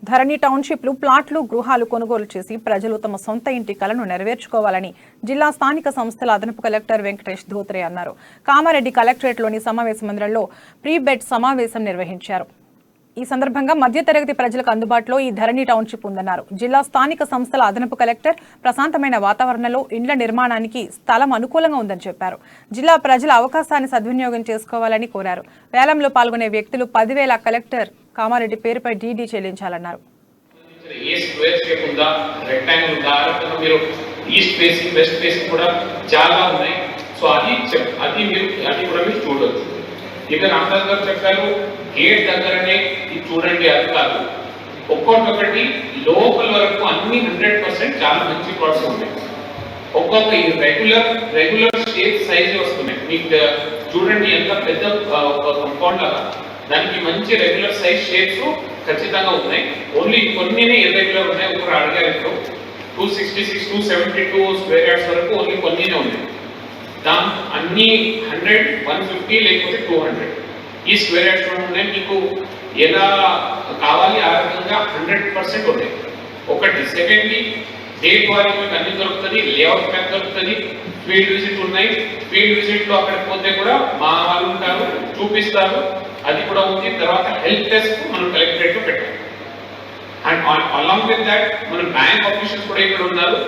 ధరణి టౌన్షిప్లు ప్లాట్లు గృహాలు కొనుగోలు చేసి ప్రజలు తమ సొంత ఇంటి కలను నెరవేర్చుకోవాలని జిల్లా స్థానిక సంస్థల అదనపు కలెక్టర్ వెంకటేష్ ధోత్రే అన్నారు. కామారెడ్డి కలెక్టరేట్లోని సమావేశ మందిరంలో ప్రీ బెడ్ సమావేశం నిర్వహించారు. ఈ సందర్భంగా మధ్యతరగతి ప్రజలకు అందుబాటులో ఈ ధరణి టౌన్షిప్ ఉందన్నారు. జిల్లా స్థానిక సంస్థల అదనపు కలెక్టర్ ప్రశాంతమైన వాతావరణంలో ఇండ్ల నిర్మాణానికి స్థలం అనుకూలంగా ఉందని చెప్పారు. జిల్లా ప్రజల అవకాశాన్ని సద్వినియోగం చేసుకోవాలని కోరారు. వేలంలో పాల్గొనే వ్యక్తులు 10,000 కలెక్టర్ కామారెడ్డి పేరుపై డీడీ చెల్లించాలన్నారు. ఇక్కడ అంతర్గత చెప్పారు గేట్ దగ్గరనే ఇది చూడండి, అది కాదు, ఒక్కొక్కటి లోపల వరకు అన్ని 100% చాలా మంచి ప్లాట్స్ ఉన్నాయి. ఒక్కొక్క రెగ్యులర్ షేప్ సైజ్ వస్తున్నాయి. మీకు చూడండి ఎంత పెద్ద కంపౌండ్ లాగా దానికి మంచి రెగ్యులర్ సైజ్ షేప్స్ ఖచ్చితంగా ఉన్నాయి. ఓన్లీ కొన్నినే ఇర్రెగ్యులర్ ఉన్నాయి. ఒకరు అడిగారు ఇప్పుడు 266, 272 స్క్వేర్ యార్డ్స్ వరకు ఓన్లీ కొన్నినే ఉన్నాయి. దాని అన్ని 100, 150 లేకపోతే 200 ఈ స్క్వేర్ యార్డ్స్ ఉన్నాయి. మీకు ఎలా కావాలి ఆ రకంగా 100% ఉన్నాయి. ఒకటి. సెకండ్లీ డేట్ వారి మీకు అన్ని దొరుకుతుంది, లేఅవుట్ మ్యాప్ దొరుకుతుంది, ఫీల్డ్ విజిట్ ఉన్నాయి. ఫీల్డ్ విజిట్ లో అక్కడికి పోతే కూడా మా వాళ్ళు ఉంటారు, చూపిస్తారు, అది కూడా ఉంది. తర్వాత హెల్ప్ డెస్క్ మనం కలెక్టరేట్ లో పెట్టాం. అండ్ అలాంగ్ విత్ దాట్ మన బ్యాంక్ ఆఫీసర్స్ కూడా ఇక్కడ ఉన్నారు.